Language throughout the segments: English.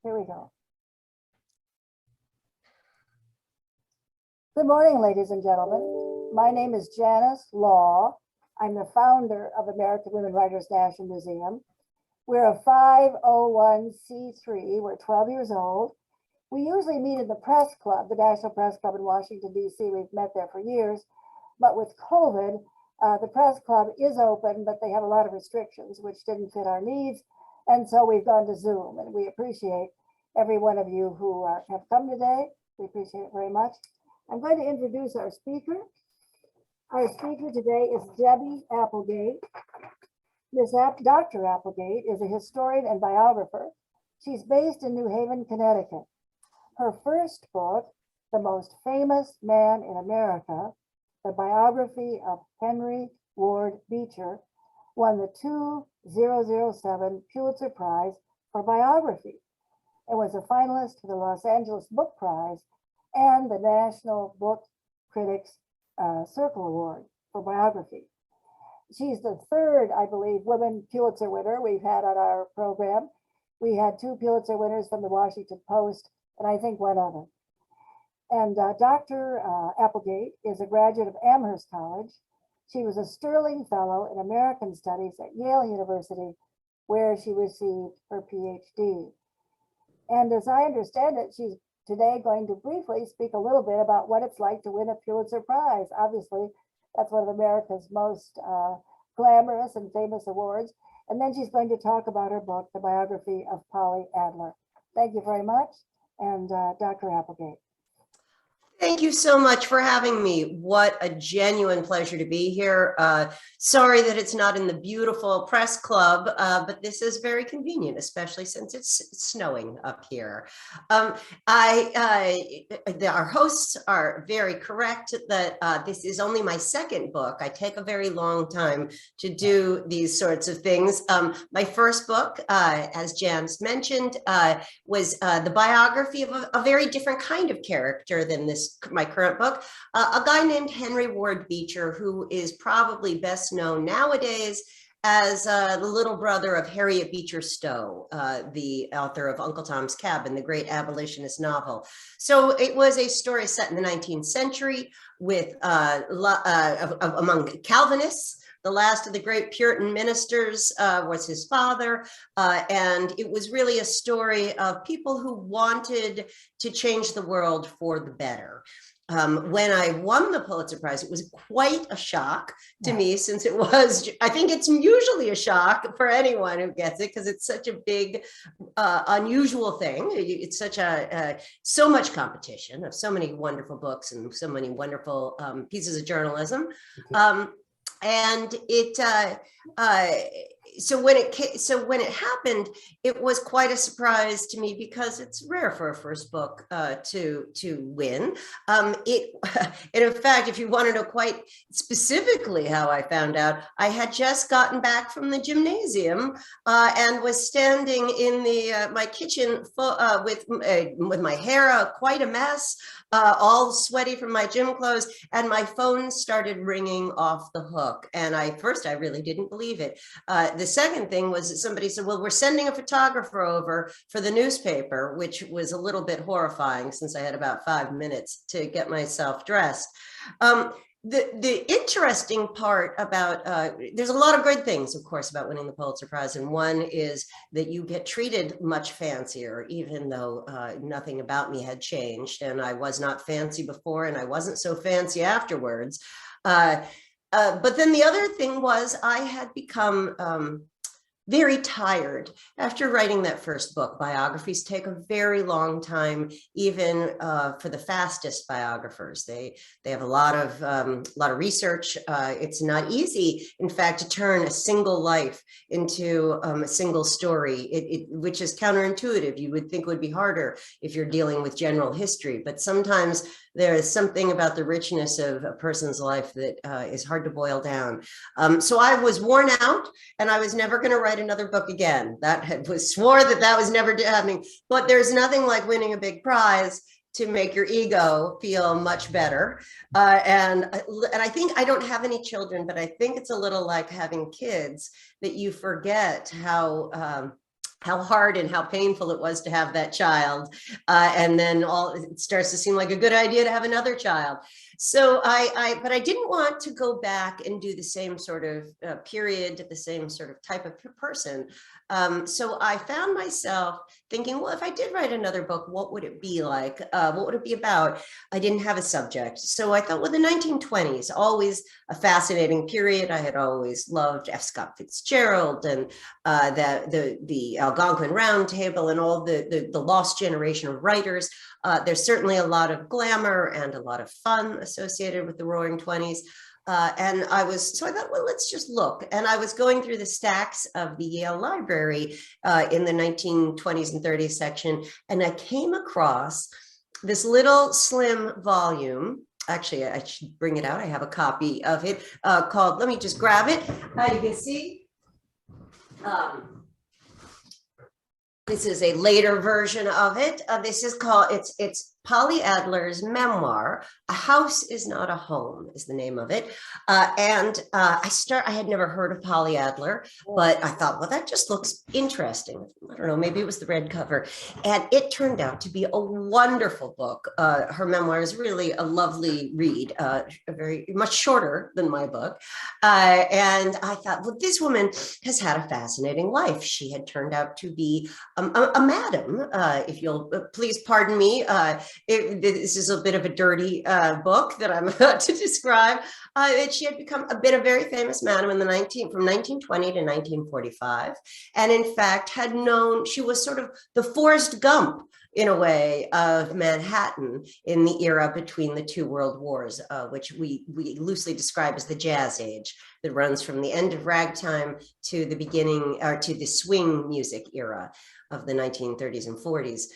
Here we go. Good morning, ladies and gentlemen. My name is Janice Law. I'm the founder of American Women Writers National Museum. We're a 501c3. We're 12 years old. We usually meet in the press club, the National Press Club in Washington, D.C. We've met there for years. But with COVID, the press club is open, but they have a lot of restrictions, which didn't fit our needs. And so we've gone to Zoom, and we appreciate every one of you who have come today. We appreciate it very much. I'm going to introduce our speaker. Our speaker today is Debby Applegate. Dr. Applegate is a historian and biographer. She's based in New Haven, Connecticut. Her first book, The Most Famous Man in America, the biography of Henry Ward Beecher, won the 2007 Pulitzer Prize for biography and was a finalist for the Los Angeles Book Prize and the National Book Critics Circle Award for biography. She's the third, I believe, women Pulitzer winner we've had on our program. We had 2 Pulitzer winners from the Washington Post, and I think one other. And Dr. Applegate is a graduate of Amherst College. She was a Sterling Fellow in American Studies at Yale University, where she received her PhD. And as I understand it, she's today going to briefly speak a little bit about what it's like to win a Pulitzer Prize. Obviously, that's one of America's most glamorous and famous awards. And then she's going to talk about her book, The Biography of Polly Adler. Thank you very much. And Dr. Applegate. Thank you so much for having me. What a genuine pleasure to be here. Sorry that it's not in the beautiful press club, but this is very convenient, especially since it's snowing up here. Our hosts are very correct that this is only my second book. I take a very long time to do these sorts of things. My first book, as Janice mentioned, was the biography of a very different kind of character than my current book, a guy named Henry Ward Beecher, who is probably best known nowadays as the little brother of Harriet Beecher Stowe, the author of Uncle Tom's Cabin, the great abolitionist novel. So it was a story set in the 19th century with among Calvinists. The last of the great Puritan ministers was his father, and it was really a story of people who wanted to change the world for the better. When I won the Pulitzer Prize, it was quite a shock to me, since it was, I think it's usually a shock for anyone who gets it, because it's such a big, unusual thing. It's such so much competition of so many wonderful books and so many wonderful pieces of journalism. And so when it happened, it was quite a surprise to me, because it's rare for a first book to win. And in fact, if you want to know quite specifically how I found out, I had just gotten back from the gymnasium and was standing in my kitchen with my hair quite a mess, all sweaty from my gym clothes, and my phone started ringing off the hook. And first I really didn't believe it. The second thing was that somebody said, well, we're sending a photographer over for the newspaper, which was a little bit horrifying, since I had about 5 minutes to get myself dressed. The interesting part about, there's a lot of good things, of course, about winning the Pulitzer Prize. And one is that you get treated much fancier, even though nothing about me had changed. And I was not fancy before, and I wasn't so fancy afterwards. But then the other thing was I had become very tired after writing that first book. Biographies take a very long time, even for the fastest biographers. They have a lot of research. It's not easy, in fact, to turn a single life into a single story, which is counterintuitive. You would think it would be harder if you're dealing with general history, but sometimes there is something about the richness of a person's life that is hard to boil down. So I was worn out, and I was never going to write another book again. Swore that was never happening. But there's nothing like winning a big prize to make your ego feel much better. And I think, I don't have any children, but I think it's a little like having kids, that you forget how how hard and how painful it was to have that child. And then it starts to seem like a good idea to have another child. So but I didn't want to go back and do the same sort of period, the same sort of type of person. So I found myself thinking, well, if I did write another book, what would it be like? What would it be about? I didn't have a subject. So I thought, well, the 1920s, always a fascinating period. I had always loved F. Scott Fitzgerald and the Algonquin Round Table and all the lost generation of writers. There's certainly a lot of glamour and a lot of fun associated with the Roaring 20s. And so I thought, well, let's just look. And I was going through the stacks of the Yale Library in the 1920s and 30s section, and I came across this little slim volume. Actually, I should bring it out. I have a copy of it called, let me just grab it. You can see. This is a later version of it. This is called, it's Polly Adler's memoir, A House is Not a Home is the name of it. I had never heard of Polly Adler, but I thought, well, that just looks interesting. I don't know, maybe it was the red cover. And it turned out to be a wonderful book. Her memoir is really a lovely read, very much shorter than my book. And I thought, well, this woman has had a fascinating life. She had turned out to be a madam, if you'll please pardon me. This is a bit of a dirty book that I'm about to describe. She had become a very famous madam from 1920 to 1945. And in fact, she was sort of the Forrest Gump, in a way, of Manhattan in the era between the two world wars, which we loosely describe as the Jazz Age, that runs from the end of ragtime to the beginning, or to the swing music era of the 1930s and 40s.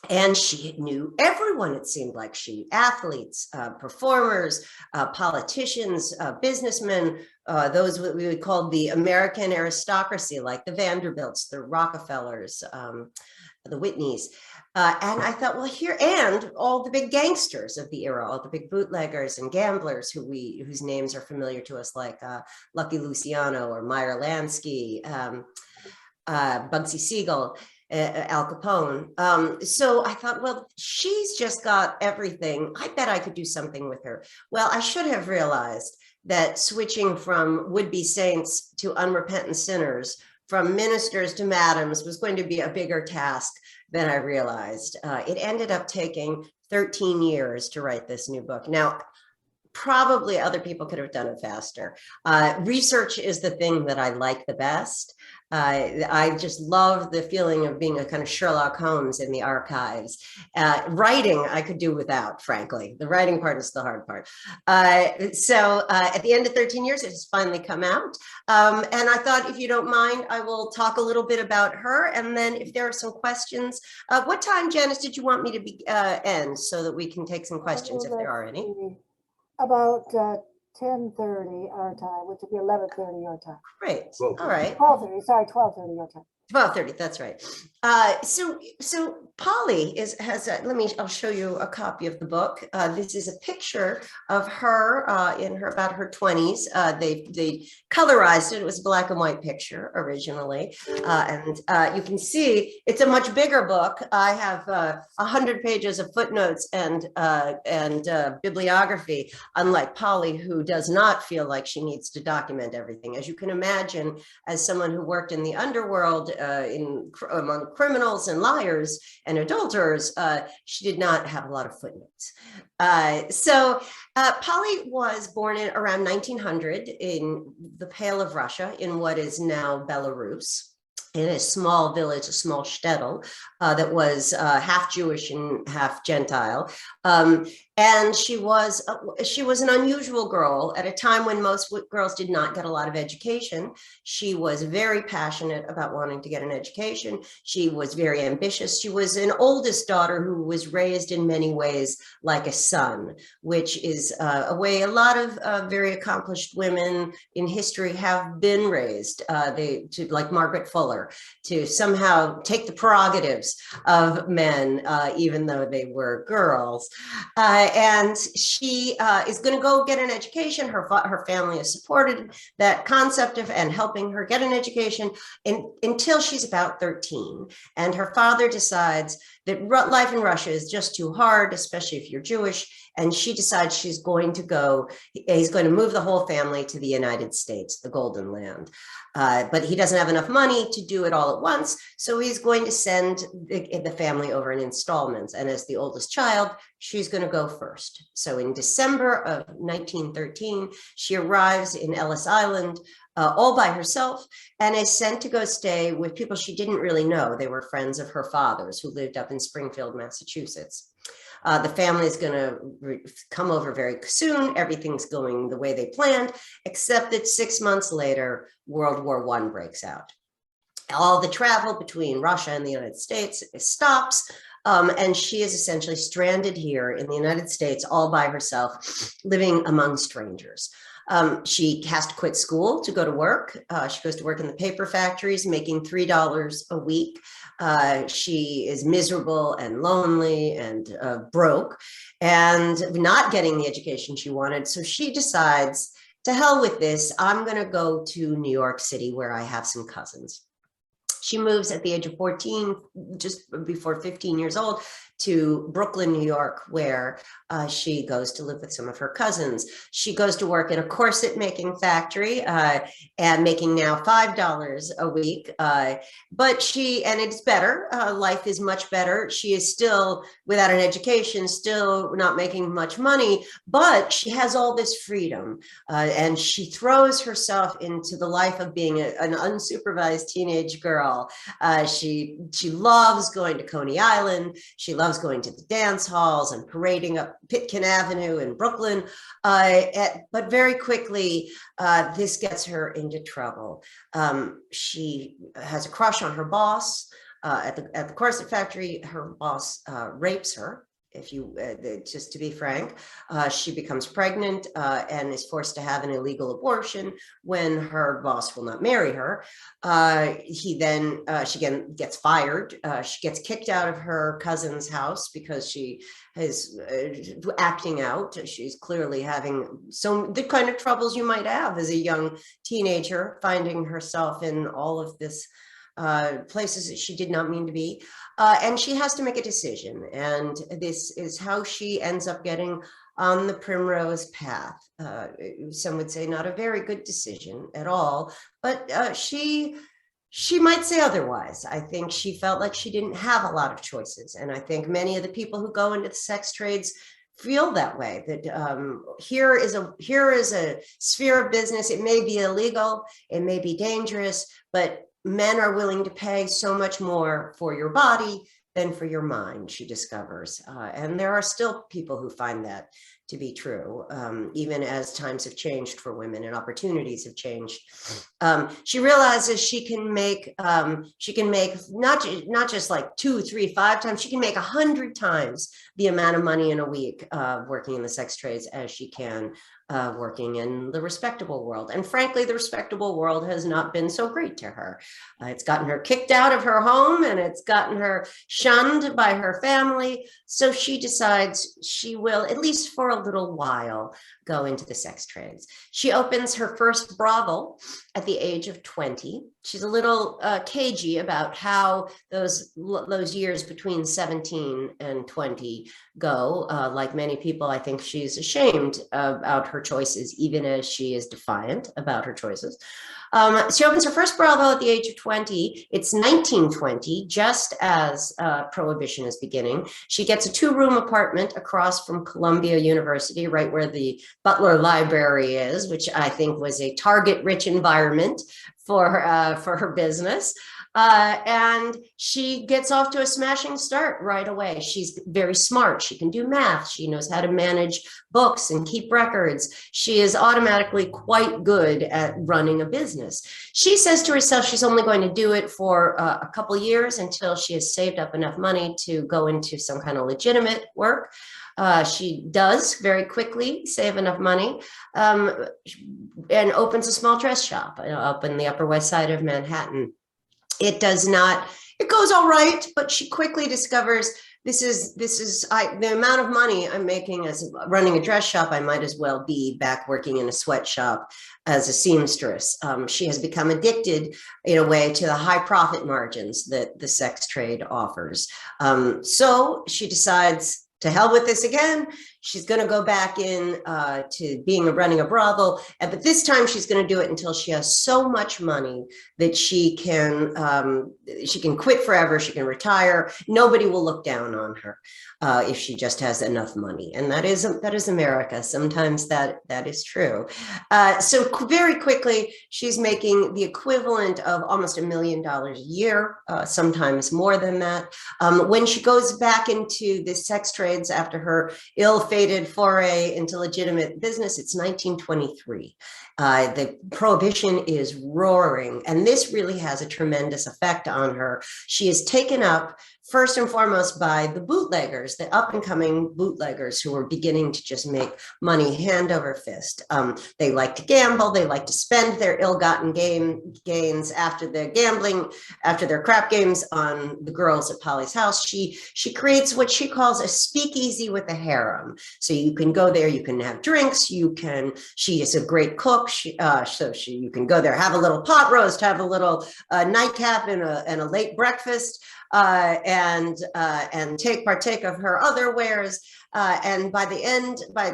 And she knew everyone, it seemed like athletes, performers, politicians, businessmen, those what we would call the American aristocracy, like the Vanderbilts, the Rockefellers, the Whitneys. And I thought, well, and all the big gangsters of the era, all the big bootleggers and gamblers whose names are familiar to us, like Lucky Luciano or Meyer Lansky, Bugsy Siegel, Al Capone. So I thought, well, she's just got everything. I bet I could do something with her. Well, I should have realized that switching from would-be saints to unrepentant sinners, from ministers to madams, was going to be a bigger task than I realized. It ended up taking 13 years to write this new book. Now, probably other people could have done it faster. Research is the thing that I like the best. I just love the feeling of being a kind of Sherlock Holmes in the archives. Writing, I could do without, frankly. The writing part is the hard part. So at the end of 13 years, it has finally come out. And I thought, if you don't mind, I will talk a little bit about her. And then if there are some questions, what time, Janice, did you want me to end so that we can take some questions if there are any? About 10:30 our time, which would be 11:30 your time. Great. All right. 12:30. Sorry, 12:30 your time. 12:30. That's right. So Polly I'll show you a copy of the book. This is a picture of her about her 20s. They colorized it. It was a black and white picture originally. And you can see it's a much bigger book. I have 100 pages of footnotes and bibliography, unlike Polly, who does not feel like she needs to document everything. As you can imagine, as someone who worked in the underworld, among criminals and liars and adulterers, she did not have a lot of footnotes. So Polly was born in around 1900 in the Pale of Russia, in what is now Belarus, in a small village, a small shtetl that was half Jewish and half Gentile. And she was an unusual girl at a time when most girls did not get a lot of education. She was very passionate about wanting to get an education. She was very ambitious. She was an oldest daughter who was raised in many ways like a son, which is a way a lot of very accomplished women in history have been raised, like Margaret Fuller, to somehow take the prerogatives of men, even though they were girls. And she is going to go get an education. Her family has supported that concept of and helping her get an education until she's about 13. And her father decides that life in Russia is just too hard, especially if you're Jewish. And she decides he's going to move the whole family to the United States, the Golden Land. But he doesn't have enough money to do it all at once. So he's going to send the family over in installments. And as the oldest child, she's going to go first. So in December of 1913, she arrives in Ellis Island all by herself and is sent to go stay with people she didn't really know. They were friends of her father's who lived up in Springfield, Massachusetts. The family is going to come over very soon. Everything's going the way they planned, except that 6 months later, World War I breaks out. All the travel between Russia and the United States stops, and she is essentially stranded here in the United States all by herself, living among strangers. She has to quit school to go to work. She goes to work in the paper factories, making $3 a week. She is miserable and lonely and broke and not getting the education she wanted. So she decides, to hell with this, I'm going to go to New York City where I have some cousins. She moves at the age of 14, just before 15 years old, to Brooklyn, New York, where she goes to live with some of her cousins. She goes to work in a corset making factory and making now $5 a week. And it's better. Life is much better. She is still without an education, still not making much money, but she has all this freedom. And she throws herself into the life of being an unsupervised teenage girl. She loves going to Coney Island. She loves going to the dance halls and parading up Pitkin Avenue in Brooklyn. But very quickly, this gets her into trouble. She has a crush on her boss at the corset factory. Her boss rapes her. Just to be frank, she becomes pregnant and is forced to have an illegal abortion when her boss will not marry her. She again gets fired. She gets kicked out of her cousin's house because she is acting out. She's clearly having the kind of troubles you might have as a young teenager, finding herself in all of this places that she did not mean to be. And she has to make a decision. And this is how she ends up getting on the primrose path. Some would say not a very good decision at all, but she might say otherwise. I think she felt like she didn't have a lot of choices. And I think many of the people who go into the sex trades feel that way, that here is a sphere of business. It may be illegal, it may be dangerous, but men are willing to pay so much more for your body than for your mind, she discovers. And there are still people who find that to be true, even as times have changed for women and opportunities have changed. She realizes she can make not just like 2, 3, 5 times, she can make 100 times the amount of money in a week working in the sex trades as she can working in the respectable world. And frankly, the respectable world has not been so great to her. It's gotten her kicked out of her home and it's gotten her shunned by her family. So she decides she will, at least for a little while, go into the sex trades. She opens her first brothel at the age of 20. She's a little cagey about how those years between 17 and 20 go. Like many people, I think she's ashamed about her choices, even as she is defiant about her choices. She opens her first brothel at the age of 20. It's 1920, just as Prohibition is beginning. She gets a 2-room apartment across from Columbia University, right where the Butler Library is, which I think was a target-rich environment for her business. And she gets off to a smashing start right away. She's very smart. She can do math. She knows how to manage books and keep records. She is automatically quite good at running a business. She says to herself she's only going to do it for a couple years until she has saved up enough money to go into some kind of legitimate work. She does very quickly save enough money and opens a small dress shop up in the Upper West Side of Manhattan. It goes all right, but she quickly discovers the amount of money I'm making as running a dress shop, I might as well be back working in a sweatshop as a seamstress. She has become addicted in a way to the high profit margins that the sex trade offers. So she decides, to hell with this again. She's going to go back in to running a brothel, but this time she's going to do it until she has so much money that she can quit forever. She can retire. Nobody will look down on her if she just has enough money, and that is America. Sometimes that is true. So very quickly, she's making the equivalent of almost $1 million a year, sometimes more than that. When she goes back into the sex trades after her ill-fated foray into legitimate business, it's 1923. The prohibition is roaring, and this really has a tremendous effect on her. She is taken up first and foremost by the bootleggers, the up-and-coming bootleggers who are beginning to just make money hand over fist. They like to gamble. They like to spend their ill-gotten gains after their gambling, after their crap games on the girls at Polly's house. She creates what she calls a speakeasy with a harem. So you can go there, you can have drinks, she is a great cook. You can go there, have a little pot roast, have a little nightcap and a late breakfast. And partake of her other wares. And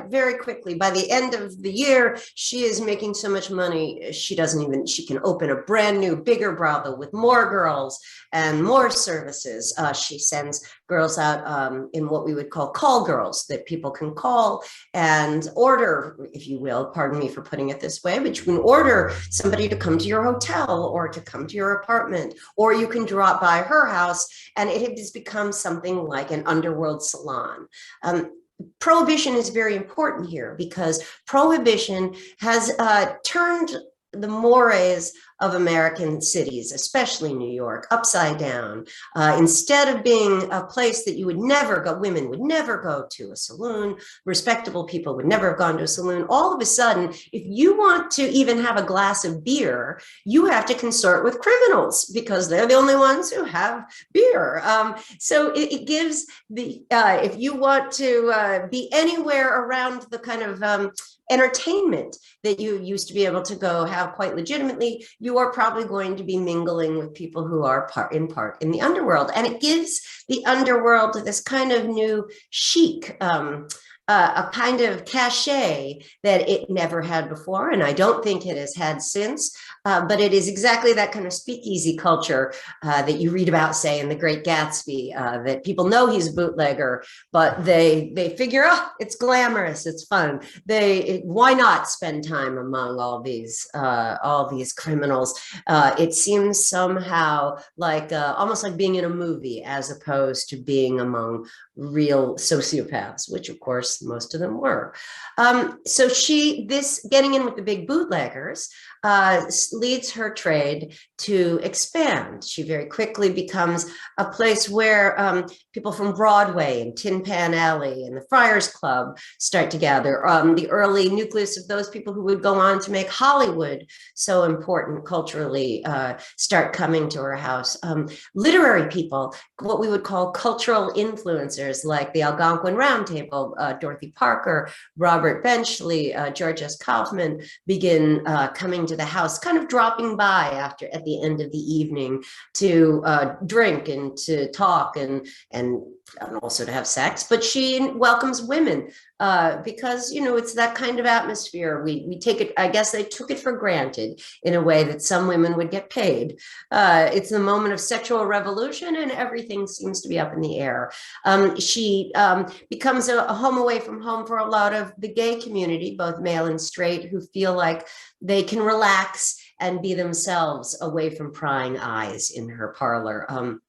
very quickly, by the end of the year, she is making so much money, she can open a brand new, bigger brothel with more girls and more services. She sends girls out in what we would call girls, that people can call and order, if you will, pardon me for putting it this way, but you can order somebody to come to your hotel or to come to your apartment, or you can drop by her house, and it has become something like an underworld salon. Prohibition is very important here because prohibition has turned the mores of American cities, especially New York, upside down. Instead of being a place that women would never go to a saloon, respectable people would never have gone to a saloon. All of a sudden, if you want to even have a glass of beer, you have to consort with criminals because they're the only ones who have beer. So it gives if you want to be anywhere around the kind of entertainment that you used to be able to go have quite legitimately, you are probably going to be mingling with people who are part in the underworld. And it gives the underworld this kind of new chic, a kind of cachet that it never had before, and I don't think it has had since. But it is exactly that kind of speakeasy culture that you read about, say, in The Great Gatsby, that people know he's a bootlegger, but they figure, oh, it's glamorous, it's fun. Why not spend time among all these criminals? It seems somehow like almost like being in a movie as opposed to being among real sociopaths, which of course most of them were. So getting in with the big bootleggers leads her trade to expand. She very quickly becomes a place where people from Broadway and Tin Pan Alley and the Friars Club start to gather. The early nucleus of those people who would go on to make Hollywood so important culturally start coming to her house. Literary people, what we would call cultural influencers, like the Algonquin Round Table, Dorothy Parker, Robert Benchley, George S. Kaufman, begin coming to the house, kind of dropping by at the end of the evening to drink and to talk and also to have sex. But she welcomes women because, it's that kind of atmosphere. We take it, I guess they took it for granted in a way that some women would get paid. It's the moment of sexual revolution and everything seems to be up in the air. She becomes a home away from home for a lot of the gay community, both male and straight, who feel like they can relax and be themselves away from prying eyes in her parlor.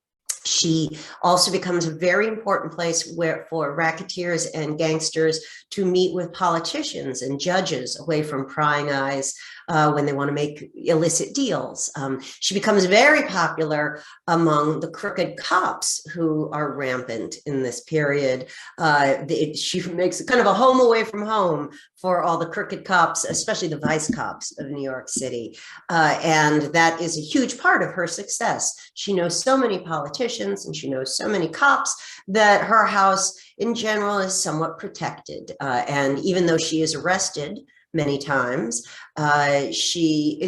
She also becomes a very important place for racketeers and gangsters to meet with politicians and judges away from prying eyes when they want to make illicit deals. She becomes very popular among the crooked cops who are rampant in this period. She makes kind of a home away from home for all the crooked cops, especially the vice cops of New York City. And that is a huge part of her success. She knows so many politicians. politicians and she knows so many cops that her house in general is somewhat protected. And even though she is arrested many times, she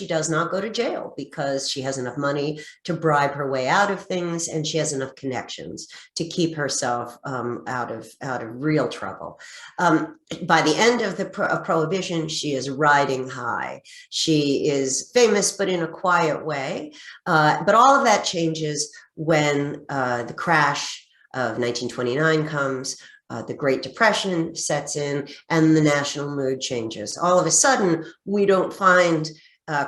does not go to jail because she has enough money to bribe her way out of things, and she has enough connections to keep herself out of real trouble. By the end of the Prohibition, she is riding high. She is famous, but in a quiet way. But all of that changes when the crash of 1929 comes. The Great Depression sets in and the national mood changes. All of a sudden, we don't find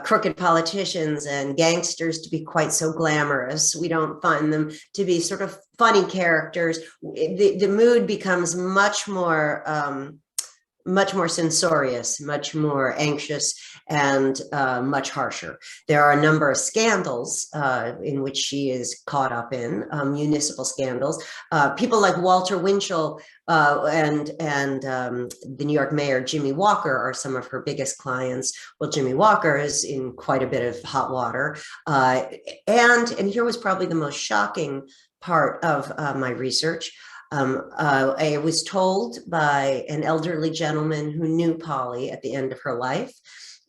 crooked politicians and gangsters to be quite so glamorous. We don't find them to be sort of funny characters. The mood becomes much more censorious, much more anxious, and much harsher. There are a number of scandals in which she is caught up in, municipal scandals. People like Walter Winchell and the New York mayor, Jimmy Walker, are some of her biggest clients. Well, Jimmy Walker is in quite a bit of hot water. And here was probably the most shocking part of my research. I was told by an elderly gentleman who knew Polly at the end of her life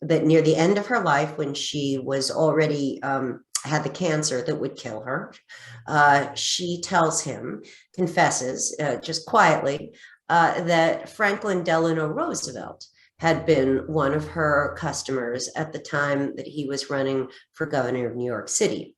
that near the end of her life, when she was already had the cancer that would kill her, she tells him, confesses just quietly, that Franklin Delano Roosevelt had been one of her customers at the time that he was running for governor of New York City.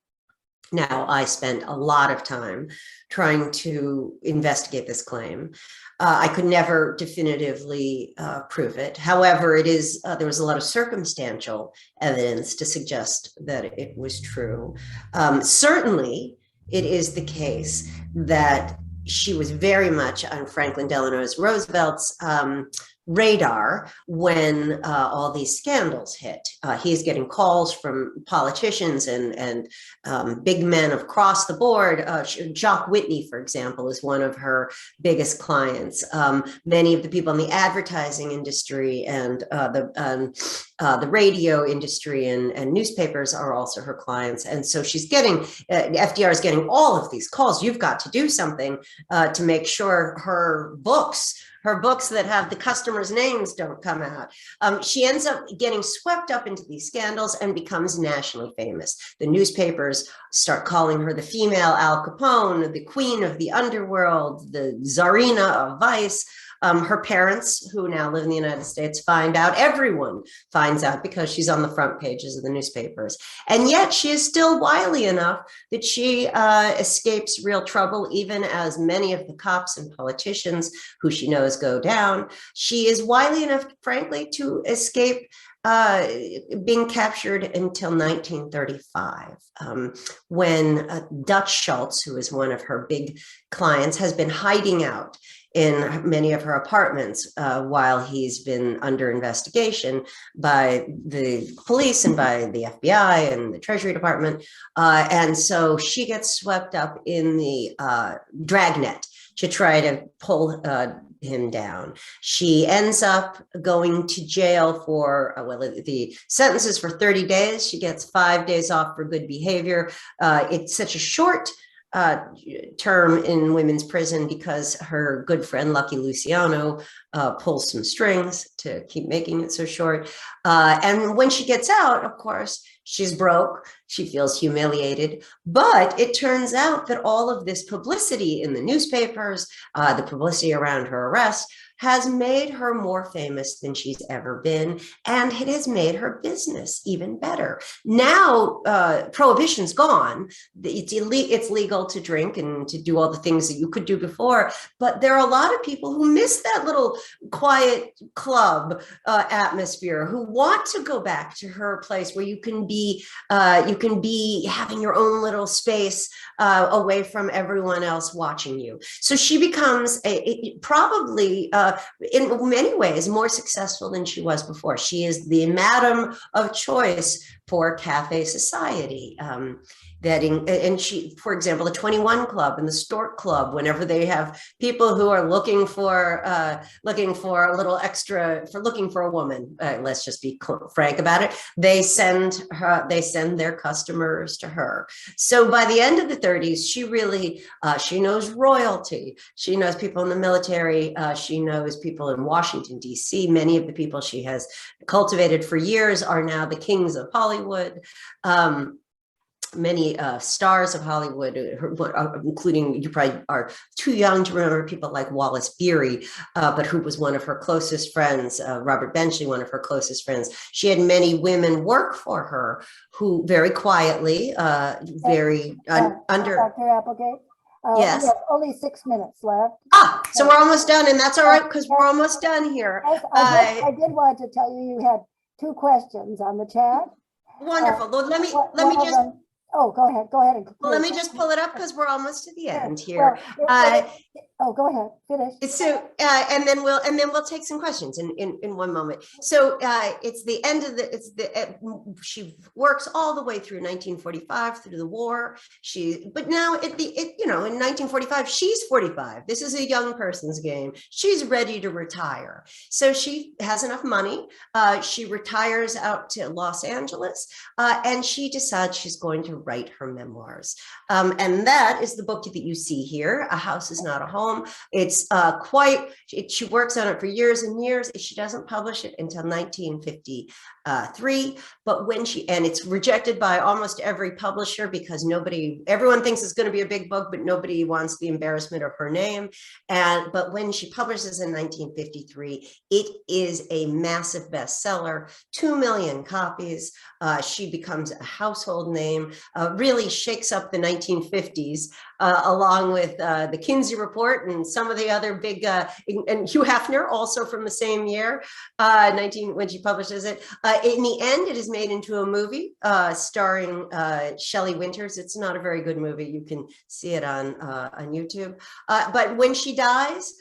Now, I spent a lot of time trying to investigate this claim. I could never definitively prove it. However, there was a lot of circumstantial evidence to suggest that it was true. Certainly, it is the case that she was very much on Franklin Delano Roosevelt's radar when all these scandals hit. He's getting calls from politicians and big men across the board. Jock Whitney, for example, is one of her biggest clients. Many of the people in the advertising industry and the radio industry and newspapers are also her clients. And so she's getting, FDR is getting all of these calls. You've got to do something to make sure her books that have the customers' names don't come out. She ends up getting swept up into these scandals and becomes nationally famous. The newspapers start calling her the female Al Capone, the queen of the underworld, the czarina of vice. Her parents, who now live in the United States, find out. Everyone finds out because she's on the front pages of the newspapers. And yet she is still wily enough that she escapes real trouble, even as many of the cops and politicians who she knows go down. She is wily enough, frankly, to escape being captured until 1935, when Dutch Schultz, who is one of her big clients, has been hiding out in many of her apartments while he's been under investigation by the police and by the FBI and the Treasury Department. And so she gets swept up in the dragnet to try to pull him down. She ends up going to jail for, the sentence is for 30 days. She gets 5 days off for good behavior. It's such a short term in women's prison because her good friend Lucky Luciano pulls some strings to keep making it so short. And when she gets out, of course, she's broke. She feels humiliated. But it turns out that all of this publicity in the newspapers, the publicity around her arrest, has made her more famous than she's ever been, and it has made her business even better. Now, prohibition's gone. It's legal to drink and to do all the things that you could do before, but there are a lot of people who miss that little quiet club atmosphere, who want to go back to her place where you can be having your own little space away from everyone else watching you. So she becomes probably in many ways more successful than she was before. She is the madam of choice for Cafe Society. And she, for example, the 21 Club and the Stork Club, whenever they have people who are looking for a little extra, looking for a woman, let's just be frank about it, they send their customers to her. So by the end of the 30s, she really, she knows royalty. She knows people in the military. She knows people in Washington, D.C. Many of the people she has cultivated for years are now the kings of Hollywood. Many stars of Hollywood, including, you probably are too young to remember people like Wallace Beery, but who was one of her closest friends, Robert Benchley, one of her closest friends. She had many women work for her who very quietly, under. Dr. Applegate? Yes. We have only 6 minutes left. So we're almost done, and that's all right, because we're almost done here. Yes, I did want to tell you, you had 2 questions on the chat. Wonderful. Let me just. Oh, go ahead. And well, let me just pull it up because we're almost to the end here. Go ahead, finish. So, and then we'll take some questions in one moment. So it's the end of she works all the way through 1945 through the war. But now in 1945, she's 45. This is a young person's game. She's ready to retire. So she has enough money. She retires out to Los Angeles, and she decides she's going to write her memoirs. And that is the book that you see here, A House Is Not a Home. It's she works on it for years and years. She doesn't publish it until 1953, but and it's rejected by almost every publisher because everyone thinks it's going to be a big book, but nobody wants the embarrassment of her name. But when she publishes in 1953, it is a massive bestseller, 2 million copies. She becomes a household name, really shakes up the 1950s, along with the Kinsey Report and some of the other big, and Hugh Hefner, also from the same year, when she publishes it. In the end, it is made into a movie starring Shelley Winters. It's not a very good movie. You can see it on YouTube. But when she dies,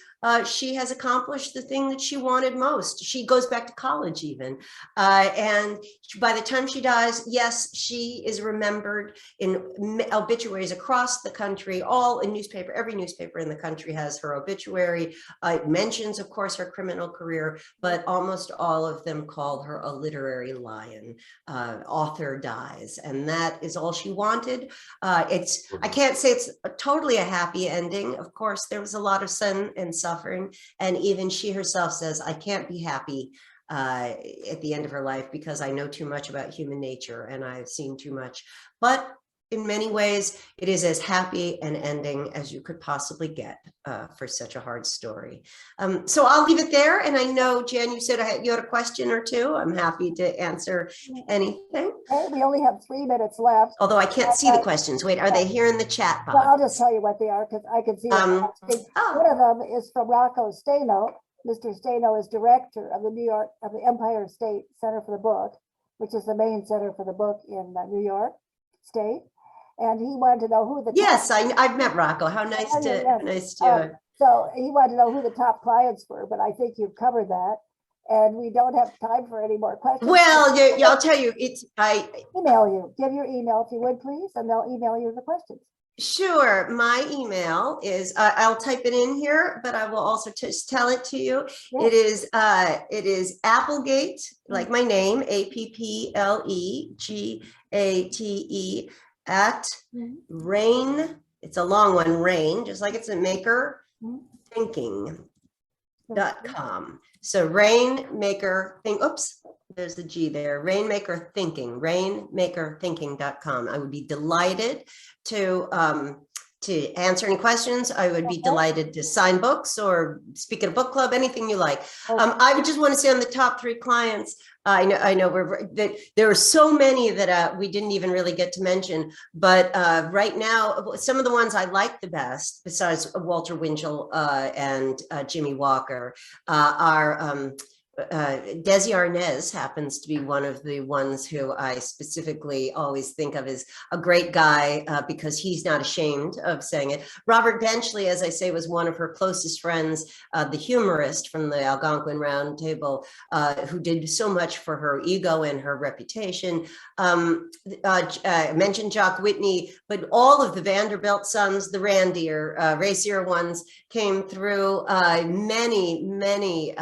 she has accomplished the thing that she wanted most. She goes back to college even. And by the time she dies, yes, she is remembered in obituaries across the country, all in every newspaper in the country has her obituary. It mentions, of course, her criminal career, but almost all of them call her a literary lion. Author dies, and that is all she wanted. I can't say it's totally a happy ending. Of course, there was a lot of sun and suffering, and even she herself says, I can't be happy at the end of her life because I know too much about human nature and I've seen too much. But in many ways, it is as happy an ending as you could possibly get for such a hard story. So I'll leave it there. And I know, Jan, you said you had a question or two. I'm happy to answer anything. We only have 3 minutes left. Although I can't see the questions. Wait, are they here in the chat box? Well, I'll just tell you what they are because I can see them. One of them is from Rocco Stano. Mr. Stano is director of the Empire State Center for the Book, which is the main center for the book in New York State. And he wanted to know who the I've met Rocco. How nice to so he wanted to know who the top clients were, but I think you've covered that. And we don't have time for any more questions. Well, I'll tell you, email you. Give your email if you would, please, and they'll email you the questions. Sure. My email is, I'll type it in here, but I will also just tell it to you. Yes. It is Applegate, like my name, APPLEGATE at Rain. It's a long one, Rain, just like it's a maker, thinking.com. So Rainmaker there's the G there, Rainmaker Thinking, rainmakerthinking.com. I would be delighted to answer any questions. I would be delighted to sign books or speak at a book club, anything you like. I would just want to say on the top 3 clients, I know that there are so many that we didn't even really get to mention, but right now, some of the ones I like the best, besides Walter Winchell and Jimmy Walker, are Desi Arnaz happens to be one of the ones who I specifically always think of as a great guy because he's not ashamed of saying it. Robert Benchley, as I say, was one of her closest friends, the humorist from the Algonquin Round Table, who did so much for her ego and her reputation. I mentioned Jock Whitney, but all of the Vanderbilt sons, the racier ones, came through. Many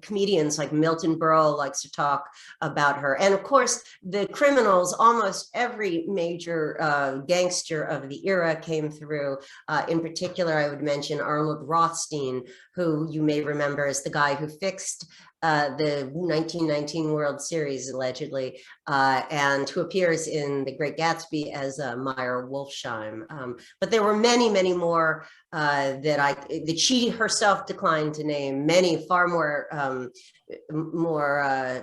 comedians like Milton Berle likes to talk about her. And of course, the criminals, almost every major gangster of the era came through. In particular, I would mention Arnold Rothstein, who you may remember as the guy who fixed the 1919 World Series, allegedly, and who appears in The Great Gatsby as Meyer Wolfsheim. But there were many more that she herself declined to name, many far more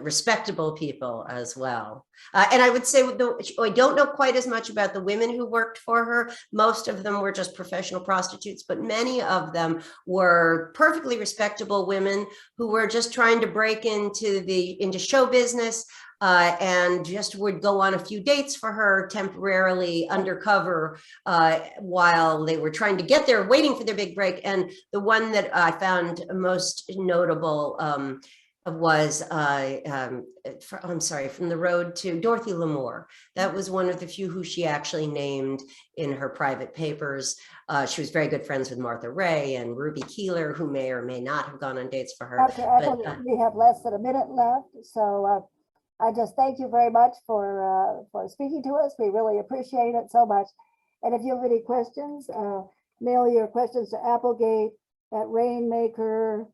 respectable people as well. And I would say, I don't know quite as much about the women who worked for her. Most of them were just professional prostitutes, but many of them were perfectly respectable women who were just trying to break into show business, and just would go on a few dates for her temporarily undercover while they were trying to get there, waiting for their big break. And the one that I found most notable was I'm sorry, From the Road to Dorothy Lamour. That was one of the few who she actually named in her private papers. She was very good friends with Martha Ray and Ruby Keeler, who may or may not have gone on dates for her. Dr. Applegate, we have less than a minute left, so I just thank you very much for speaking to us. We really appreciate it so much. And if you have any questions, mail your questions to Applegate at Rainmaker.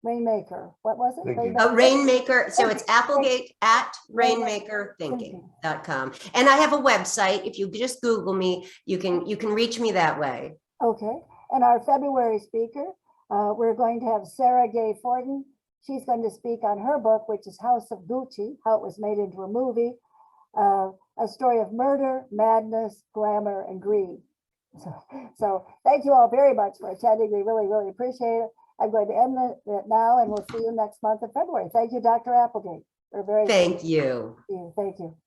What was it? Rainmaker. So it's Applegate at rainmakerthinking.com. And I have a website. If you just Google me, you can reach me that way. Okay. And our February speaker, we're going to have Sara Gay Forden. She's going to speak on her book, which is House of Gucci, how it was made into a movie, a story of murder, madness, glamour, and greed. So thank you all very much for attending. We really appreciate it. I'm going to end it now, and we'll see you next month in February. Thank you, Dr. Applegate. We're very Thank you. Thank you.